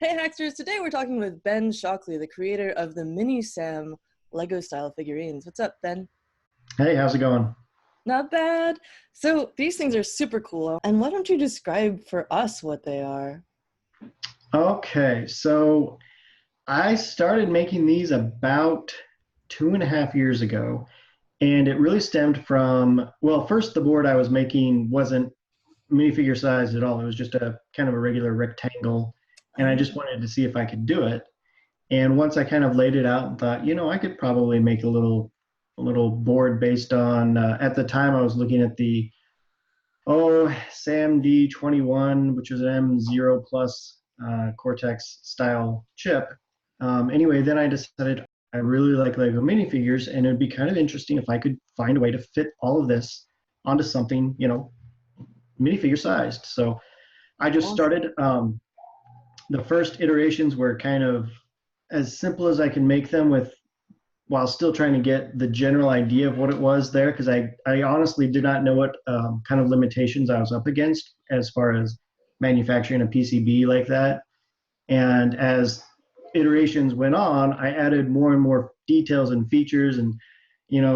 Hey Hacksters, today we're talking with Ben Shockley, the creator of the Mini Sam Lego style figurines. What's up, Ben? Hey, how's it going? Not bad. So these things are super cool. And why don't you describe for us what they are? Okay, so I started making these about 2.5 years ago, and it really stemmed from, well, first the board I was making wasn't minifigure sized at all. It was just a kind of a regular rectangle, and I just wanted to see if I could do it. And once I kind of laid it out and thought, I could probably make a little board based on, at the time I was looking at the SAM D21, which is an M0 plus Cortex style chip. Anyway, then I decided I really like Lego minifigures, and it'd be kind of interesting if I could find a way to fit all of this onto something, minifigure sized. So I just Awesome. started. The first iterations were kind of as simple as I can make them with while still trying to get the general idea of what it was there, because I honestly did not know what kind of limitations I was up against as far as manufacturing a PCB like that. And as iterations went on, I added more and more details and features and,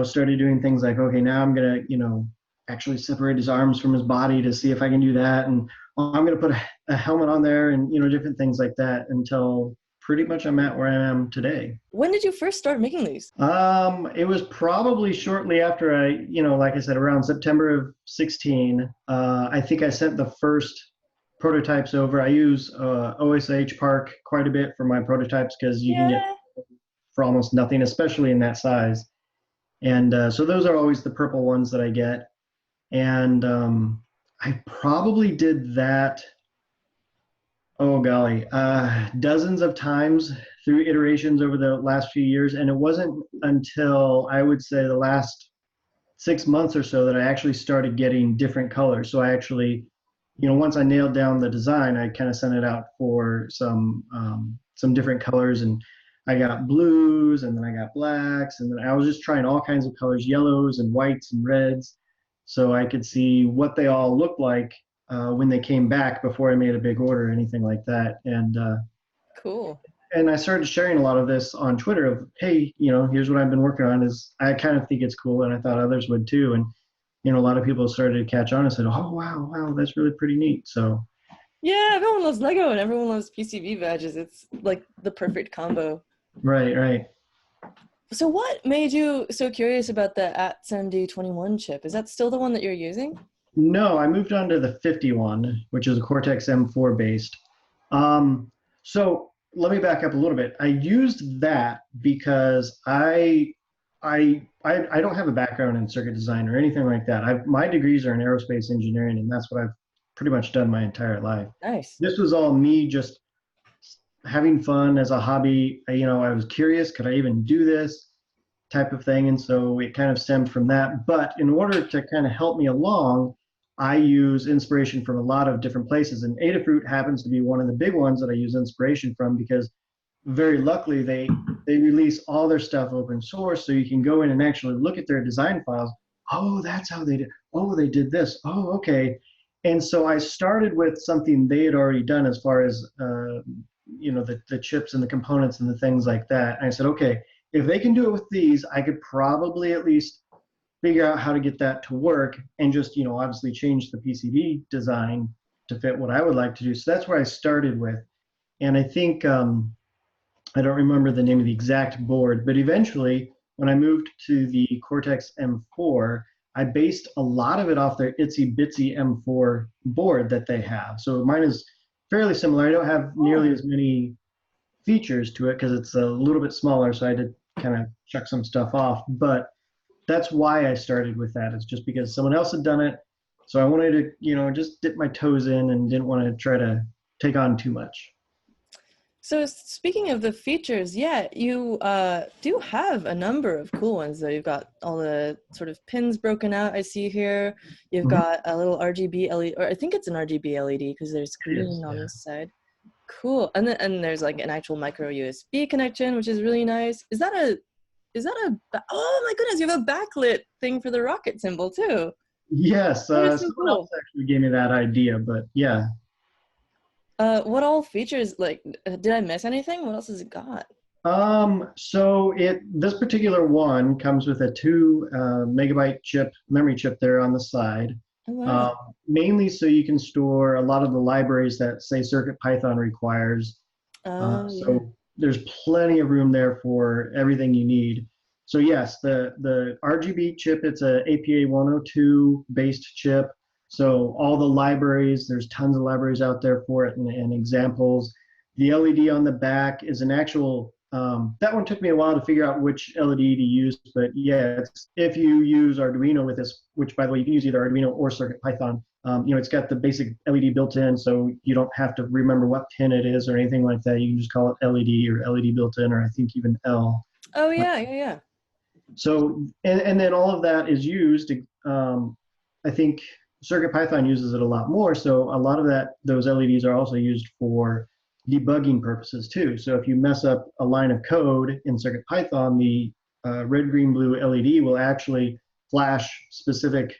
started doing things like, okay, now I'm going to, actually separate his arms from his body to see if I can do that. And I'm going to put a helmet on there and, different things like that until pretty much I'm at where I am today. When did you first start making these? It was probably shortly after like I said, around September of 16. I think I sent the first prototypes over. I use OSH Park quite a bit for my prototypes because you can get Yeah. for almost nothing, especially in that size. And so those are always the purple ones that I get. And I probably did that, oh golly, dozens of times through iterations over the last few years. And it wasn't until I would say the last 6 months or so that I actually started getting different colors. So I actually, once I nailed down the design, I kind of sent it out for some different colors, and I got blues, and then I got blacks, and then I was just trying all kinds of colors, yellows and whites and reds, so I could see what they all looked like when they came back before I made a big order or anything like that. Cool. And I started sharing a lot of this on Twitter of, hey, here's what I've been working on. Is I kind of think it's cool, and I thought others would too. And a lot of people started to catch on and said, oh wow, that's really pretty neat. So Yeah, everyone loves Lego and everyone loves PCB badges. It's like the perfect combo. right. So what made you so curious about the ATSMD21 chip? Is that still the one that you're using? No, I moved on to the 51, which is a Cortex M4 based. Um, so let me back up a little bit. I used that because I don't have a background in circuit design or anything like that. My degrees are in aerospace engineering, and that's what I've pretty much done my entire life. Nice. This was all me just having fun as a hobby. I was curious, could I even do this type of thing? And so it kind of stemmed from that. But in order to kind of help me along, I use inspiration from a lot of different places. And Adafruit happens to be one of the big ones that I use inspiration from because very luckily they release all their stuff open source, so you can go in and actually look at their design files. Oh, that's how they did. Oh, they did this. Oh, okay. And so I started with something they had already done as far as the chips and the components and the things like that. And I said, okay, if they can do it with these, I could probably at least figure out how to get that to work and just obviously change the PCB design to fit what I would like to do. So that's where I started with. And I think I don't remember the name of the exact board, but eventually when I moved to the Cortex M4, I based a lot of it off their itsy bitsy M4 board that they have. So mine is fairly similar. I don't have nearly as many features to it because it's a little bit smaller, so I had to kind of check some stuff off. But that's why I started with that. It's just because someone else had done it. So I wanted to, just dip my toes in and didn't want to try to take on too much. So speaking of the features, yeah, you do have a number of cool ones though. You've got all the sort of pins broken out I see here. You've Mhm. got a little RGB LED, or I think it's an RGB LED because there's green on Yeah. this side. Cool. And there's like an actual micro USB connection, which is really nice. Oh my goodness, you have a backlit thing for the rocket symbol too. Yes, That is so someone else cool. actually gave me that idea, but yeah. What all features, like, did I miss anything? What else has it got? So this particular one comes with a 2 megabyte memory chip there on the side. Oh, Um, wow. Mainly so you can store a lot of the libraries that say CircuitPython requires. Oh, yeah. So there's plenty of room there for everything you need. So yes, the RGB chip, it's a APA 102 based chip. So all the libraries, there's tons of libraries out there for it and examples. The LED on the back is an actual, that one took me a while to figure out which LED to use, but yeah, if you use Arduino with this, which by the way, you can use either Arduino or CircuitPython, it's got the basic LED built in, so you don't have to remember what pin it is or anything like that. You can just call it LED or LED built in, or I think even L. Oh, Uh, yeah, yeah, yeah. so, and then all of that is used, I think CircuitPython uses it a lot more. So a lot of those LEDs are also used for debugging purposes too. So if you mess up a line of code in CircuitPython, the red, green, blue LED will actually flash specific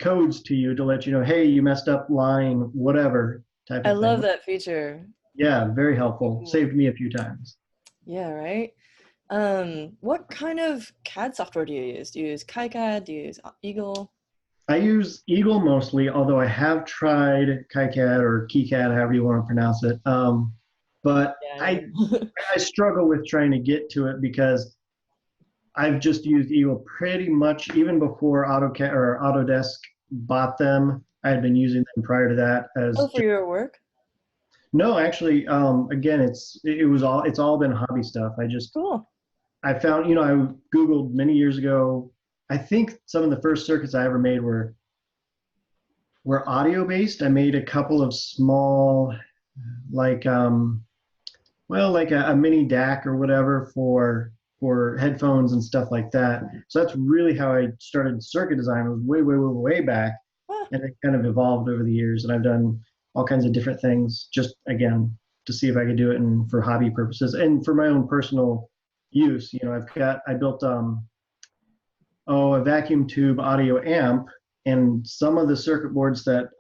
codes to you to let you know, hey, you messed up line, whatever type I of love thing. that feature. Yeah, very So helpful. cool. Saved me a few times. Yeah, right? What kind of CAD software do you use? Do you use KiCad? Do you use Eagle? I use Eagle mostly, although I have tried KiCad or KiCad, however you want to pronounce it. But Yeah, I I, know. I struggle with trying to get to it because I've just used Eagle pretty much even before AutoCAD or Autodesk bought them. I had been using them prior to that Oh, as for your work? no, actually, again, it's all been hobby stuff. Cool. I found, I Googled many years ago. I think some of the first circuits I ever made were audio based. I made a couple of small, like, like a mini DAC or whatever for headphones and stuff like that. So that's really how I started circuit design. It was way, way, way, way back, Ah, and it kind of evolved over the years. And I've done all kinds of different things, just again to see if I could do it and for hobby purposes and for my own personal use. I built a vacuum tube audio amp, and some of the circuit boards that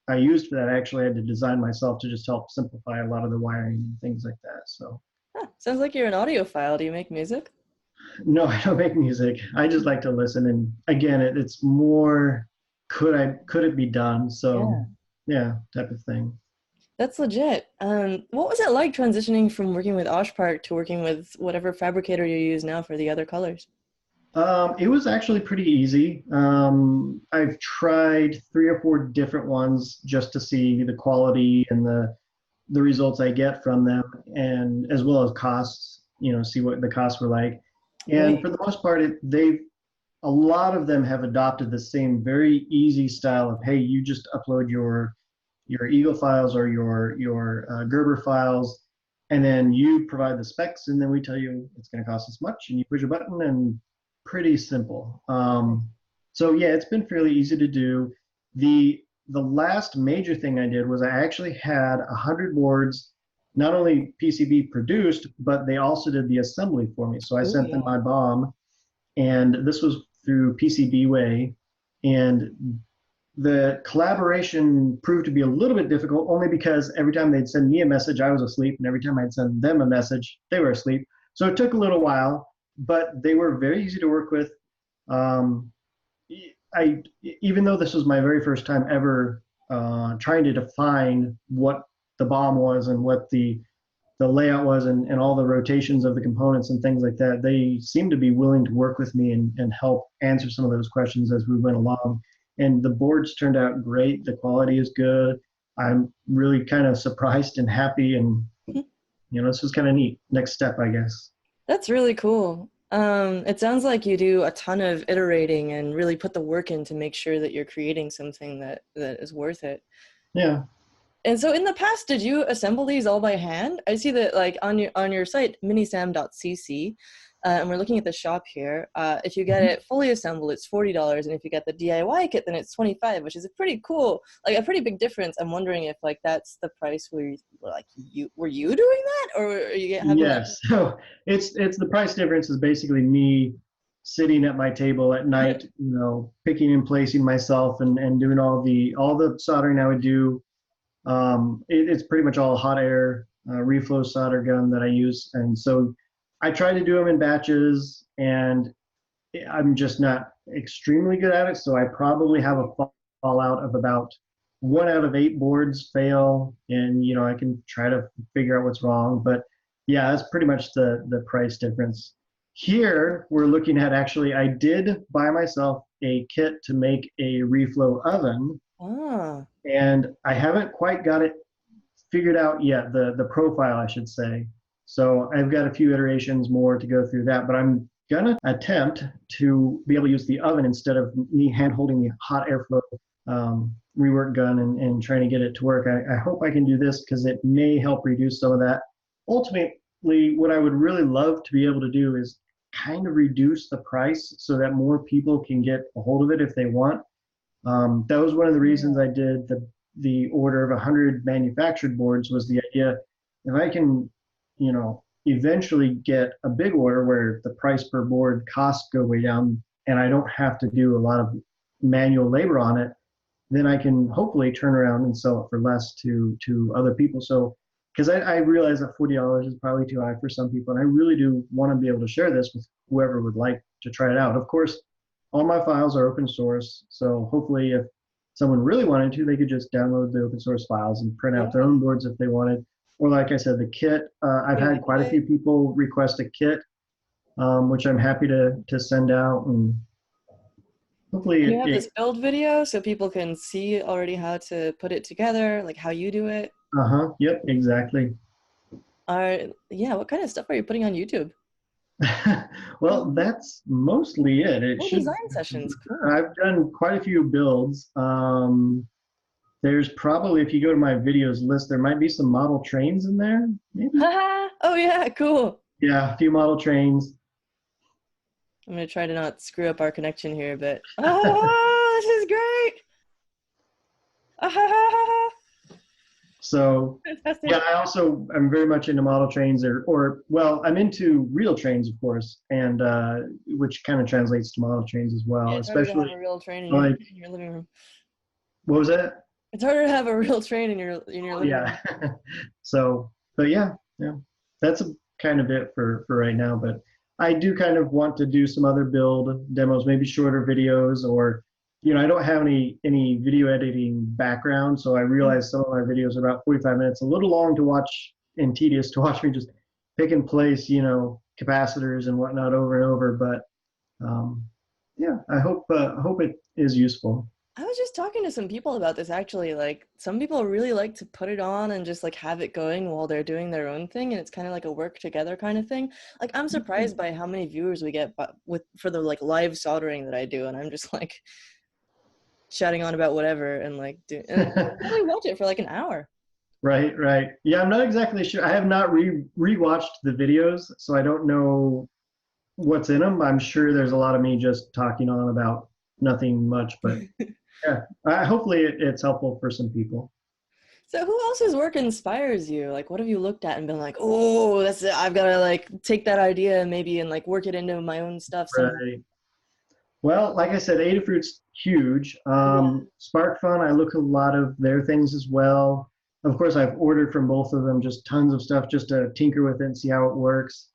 I used for that, I actually had to design myself to just help simplify a lot of the wiring and things like that. So sounds like you're an audiophile. Do you make music? no, I don't make music. I just like to listen, and again, it's more could it be done? So Yeah. yeah, type of thing. That's legit. What was it like transitioning from working with Oshpark to working with whatever fabricator you use now for the other colors? It was actually pretty easy. I've tried 3 or 4 different ones just to see the quality and the results I get from them, and as well as costs, see what the costs were like. And Right. for the most part, a lot of them have adopted the same very easy style of, hey, you just upload your Eagle files or your Gerber files, and then you provide the specs, and then we tell you it's going to cost this much, and you push a button, and pretty simple. So yeah, it's been fairly easy to do. The last major thing I did was I actually had 100 boards, not only PCB produced, but they also did the assembly for me. So I Oh, sent them yeah. my BOM, and this was through PCB Way, and the collaboration proved to be a little bit difficult only because every time they'd send me a message, I was asleep, and every time I'd send them a message, they were asleep. So it took a little while, but they were very easy to work with. Um, I Even though this was my very first time ever trying to define what the bomb was and what the layout was and all the rotations of the components and things like that, they seemed to be willing to work with me and help answer some of those questions as we went along. And the boards turned out great. The quality is good. I'm really kind of surprised and happy. And, this was kind of neat. Next step, I guess. That's really cool. It sounds like you do a ton of iterating and really put the work in to make sure that you're creating something that is worth it. Yeah. And so in the past, did you assemble these all by hand? I see that like on your site, minisam.cc, and we're looking at the shop here. If you get it fully assembled, it's $40, and if you get the DIY kit, then it's 25, which is a pretty cool, like a pretty big difference. I'm wondering if like that's the price where you were you doing that, or are you having like Yes. So it's the price difference is basically me sitting at my table at night, picking and placing myself and doing all the soldering I would do It's pretty much all hot air reflow solder gun that I use, and so I try to do them in batches, and I'm just not extremely good at it. So I probably have a fallout of about 1 out of 8 boards fail, and I can try to figure out what's wrong. But yeah, that's pretty much the price difference. Here we're looking at, actually, I did buy myself a kit to make a reflow oven, Ah. and I haven't quite got it figured out yet, the profile, I should say. So I've got a few iterations more to go through that, but I'm gonna attempt to be able to use the oven instead of me hand holding the hot airflow rework gun and trying to get it to work. I hope I can do this because it may help reduce some of that. Ultimately, what I would really love to be able to do is kind of reduce the price so that more people can get a hold of it if they want. That was one of the reasons I did the order of 100 manufactured boards, was the idea, if I can, eventually get a big order where the price per board costs go way down and I don't have to do a lot of manual labor on it, then I can hopefully turn around and sell it for less to other people. So, because I realize that $40 is probably too high for some people, and I really do want to be able to share this with whoever would like to try it out. Of course, all my files are open source, so hopefully if someone really wanted to, they could just download the open source files and print out their own boards if they wanted. Or like I said, the kit, I've had quite a few people request a kit, which I'm happy to send out, and hopefully You have this build video so people can see already how to put it together, like how you do it. Yep, exactly. Yeah, what kind of stuff are you putting on YouTube? Well, that's mostly it. Design sessions, cool. I've done quite a few builds. There's probably, if you go to my videos list, there might be some model trains in there, maybe? Oh yeah, cool. Yeah, a few model trains. I'm gonna try to not screw up our connection here, but oh, this is great. So Fantastic. yeah, I'm very much into model trains, or well, I'm into real trains, of course, and which kind of translates to model trains as well. Yeah, it's harder to have Especially a real train in like, your living room. what was that? It's harder to have a real train in your living room. Yeah. So, but yeah, that's kind of it for right now. But I do kind of want to do some other build demos, maybe shorter videos, or I don't have any video editing background, so I realize some of my videos are about 45 minutes, a little long to watch and tedious to watch me just pick and place, capacitors and whatnot over and over. But yeah, I hope it is useful. I was just talking to some people about this actually. Like, some people really like to put it on and just like have it going while they're doing their own thing, and it's kind of like a work together kind of thing. Like, I'm surprised by how many viewers we get for the like live soldering that I do, and I'm just like chatting on about whatever and like and we watch it for like an hour. Right, right. Yeah, I'm not exactly sure. I have not rewatched the videos, so I don't know what's in them. I'm sure there's a lot of me just talking on about nothing much, but yeah, hopefully it's helpful for some people. So who else's work inspires you? Like, what have you looked at and been like, oh, that's it. I've got to like take that idea maybe and like work it into my own stuff somehow. Right. Well, like I said, Adafruit's huge. SparkFun, I look at a lot of their things as well. Of course, I've ordered from both of them just tons of stuff just to tinker with it and see how it works.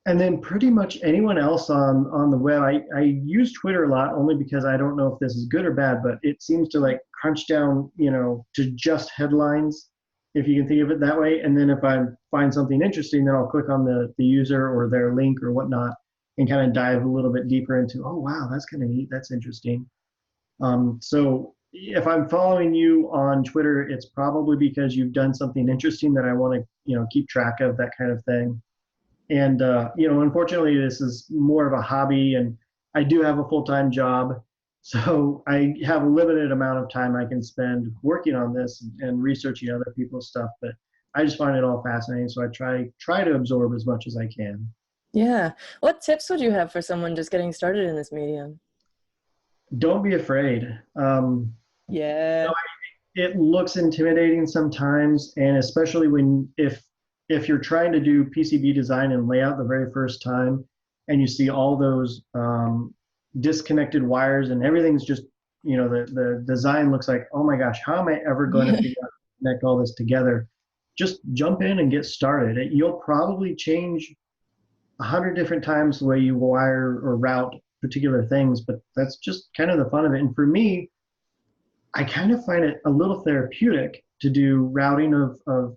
And then pretty much anyone else on the web. I use Twitter a lot only because I don't know if this is good or bad, but it seems to like crunch down, to just headlines, if you can think of it that way. And then if I find something interesting, then I'll click on the user or their link or whatnot and kind of dive a little bit deeper into, oh, wow, that's kind of neat. That's interesting. So if I'm following you on Twitter, it's probably because you've done something interesting that I want to, keep track of, that kind of thing. And, unfortunately, this is more of a hobby, and I do have a full-time job. So I have a limited amount of time I can spend working on this and researching other people's stuff. But I just find it all fascinating. So I try to absorb as much as I can. Yeah. What tips would you have for someone just getting started in this medium? Don't be afraid. Yeah. It looks intimidating sometimes, and especially if you're trying to do PCB design and layout the very first time, and you see all those disconnected wires and everything's just the design looks like, oh my gosh, how am I ever going to figure out how to connect all this together? Just jump in and get started. You'll probably change 100 different times the way you wire or route particular things, but that's just kind of the fun of it. And for me, I kind of find it a little therapeutic to do routing of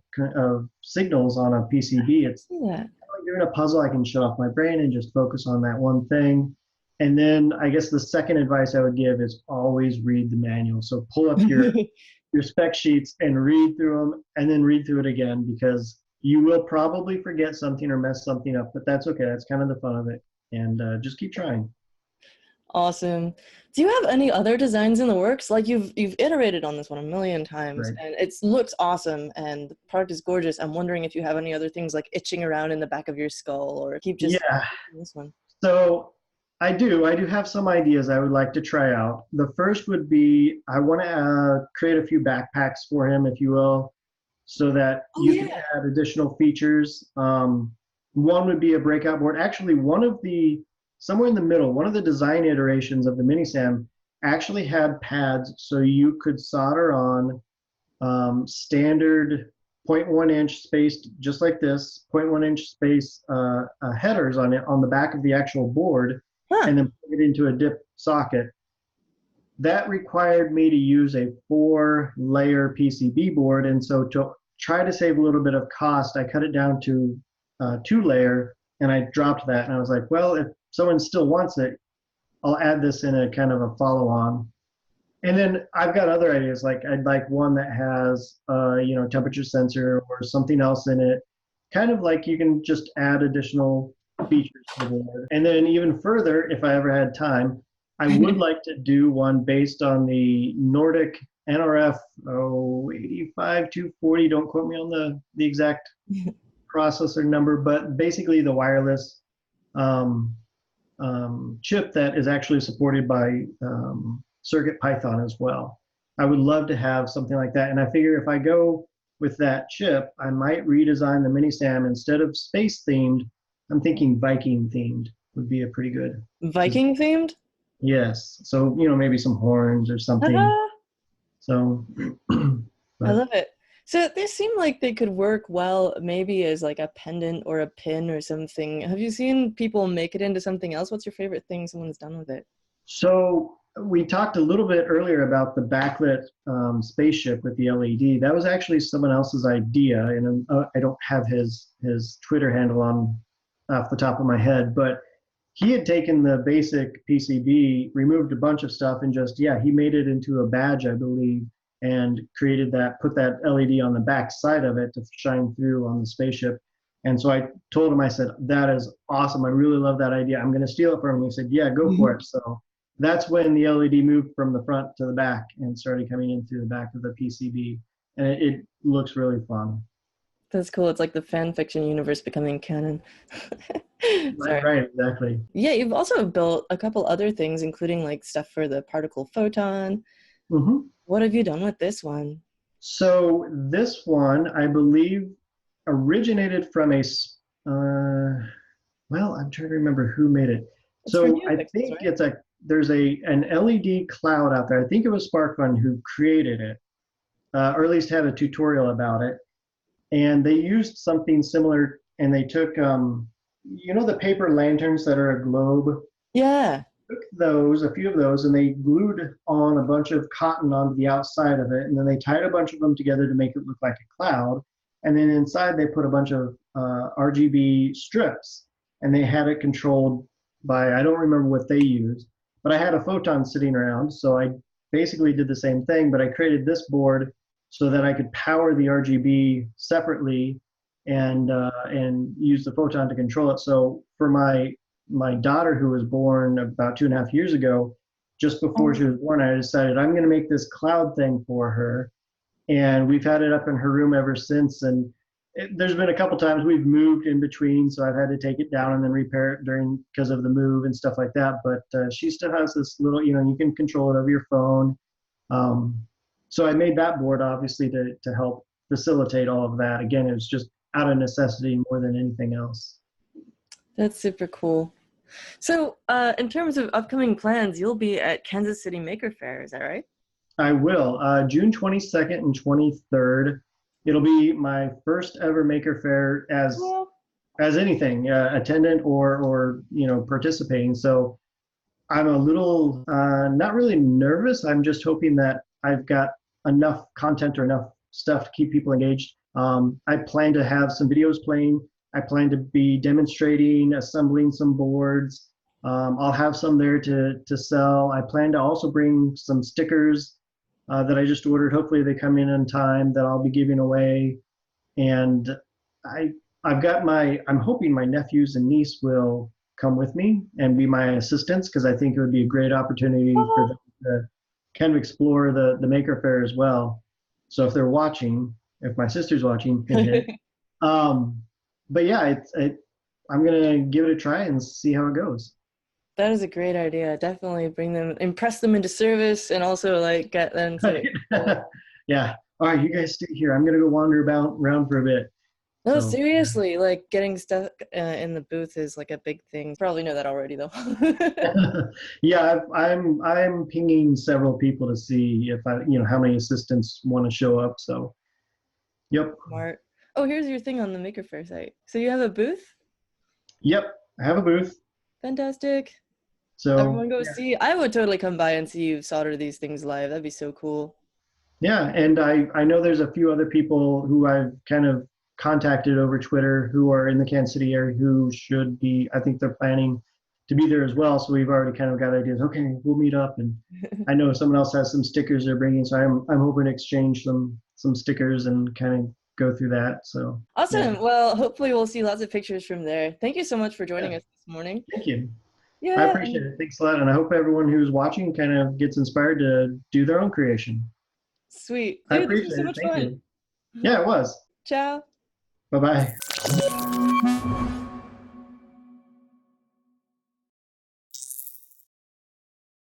signals on a PCB. It's Yeah. like doing a puzzle. I can shut off my brain and just focus on that one thing. And then I guess the second advice I would give is always read the manual. So pull up your spec sheets and read through them, and then read through it again, because you will probably forget something or mess something up, but that's okay. That's kind of the fun of it. And just keep trying. Awesome. Do you have any other designs in the works? Like you've iterated on this one a million times, Right. and it looks awesome, and the product is gorgeous. I'm wondering if you have any other things like itching around in the back of your skull, or keep just Yeah. this one. So I do. I do have some ideas I would like to try out. The first would be I want to create a few backpacks for him, if you will, so that Oh you can yeah. add additional features. One would be a breakout board. Actually, somewhere in the middle, one of the design iterations of the Minisam actually had pads so you could solder on standard zero point 0.1 inch spaced, just like this, 0.1 inch space headers on it on the back of the actual board, Huh. and then plug it into a dip socket. That required me to use a 4-layer PCB board, and so to try to save a little bit of cost, I cut it down to 2-layer, and I dropped that. And I was like, well, if someone still wants it, I'll add this in a kind of a follow-on. And then I've got other ideas, like I'd like one that has, temperature sensor or something else in it. Kind of like you can just add additional features to the board. And then even further, if I ever had time, I would like to do one based on the Nordic NRF 85240. Don't quote me on the exact processor number, but basically the wireless um, chip that is actually supported by CircuitPython as well. I would love to have something like that. And I figure if I go with that chip, I might redesign the Minisam. Instead of space themed, I'm thinking Viking themed would be a pretty good. Viking themed? Yes. So, maybe some horns or something. Ah, So, I but love it. So they seem like they could work well maybe as like a pendant or a pin or something. Have you seen people make it into something else? What's your favorite thing someone's done with it? so we talked a little bit earlier about the backlit spaceship with the LED. That was actually someone else's idea, and I don't have his Twitter handle on off the top of my head, but he had taken the basic PCB, removed a bunch of stuff, and he made it into a badge, I believe, and put that LED on the back side of it to shine through on the spaceship. And so I told him, I said, that is awesome. I really love that idea. I'm going to steal it from him. He said, yeah, go for it. So that's when the LED moved from the front to the back and started coming in through the back of the PCB. And it looks really fun. That's cool. It's like the fan fiction universe becoming canon. Right, Sorry. right, exactly. Yeah, you've also built a couple other things, including like stuff for the particle photon. Hmm. What have you done with this one? So this one, I believe, originated from I'm trying to remember who made it. It's for So new I pixels, think right? there's an LED cloud out there. I think it was SparkFun who created it, or at least had a tutorial about it. And they used something similar, and they took, the paper lanterns that are a globe, Yeah. took those, a few of those, and they glued on a bunch of cotton onto the outside of it, and then they tied a bunch of them together to make it look like a cloud. And then inside they put a bunch of RGB strips, and they had it controlled by, I don't remember what they used, but I had a Photon sitting around, so I basically did the same thing, but I created this board so that I could power the RGB separately and use the Photon to control it. So for my daughter, who was born about 2.5 years ago, just before she was born, I decided I'm going to make this cloud thing for her, and we've had it up in her room ever since. And there's been a couple times we've moved in between, so I've had to take it down and then repair it because of the move and stuff like that. But she still has this little, you can control it over your phone. Um, so I made that board obviously to help facilitate all of that. Again, it was just out of necessity more than anything else. That's super cool. So, in terms of upcoming plans, you'll be at Kansas City Maker Fair, is that right? I will. June 22nd and 23rd. It'll be my first ever Maker Faire Well, as anything, attendant or participating. So I'm a little not really nervous. I'm just hoping that I've got enough content or enough stuff to keep people engaged. I plan to have some videos playing. I plan to be demonstrating, assembling some boards. I'll have some there to sell. I plan to also bring some stickers that I just ordered. Hopefully they come in time that I'll be giving away. And I I'm hoping my nephews and niece will come with me and be my assistants because I think it would be a great opportunity for them to kind of explore the Maker Faire as well. So if they're watching, if my sister's watching, hint, hint. Um, but yeah, I'm gonna give it a try and see how it goes. that is a great idea. Definitely bring them, impress them into service, and also like get them to. Yeah. All right, you guys stay here. I'm gonna go wander about around for a bit. No, So seriously, like getting stuff in the booth is like a big thing. Probably know that already though. yeah, I'm pinging several people to see if how many assistants want to show up. So yep, Smart. Oh, here's your thing on the Maker Faire site. So you have a booth? yep, I have a booth. Fantastic. So Everyone go yeah, see. I would totally come by and see you solder these things live. That'd be so cool. yeah, and I know there's a few other people who I've kind of contacted over Twitter who are in the Kansas City area who should be. I think they're planning to be there as well. So we've already kind of got ideas. Okay, we'll meet up, and I know someone else has some stickers they're bringing, so I'm hoping to exchange some stickers and kind of go through that. So yeah, Awesome. Well, hopefully we'll see lots of pictures from there. Thank you so much for yeah, joining us this morning. thank you. I Yeah, appreciate and it. Thanks a lot, and I hope everyone who's watching kind of gets inspired to do their own creation. sweet. I Dude, this was appreciate so it. much Thank fun. you. Yeah, it was. Ciao. Bye bye.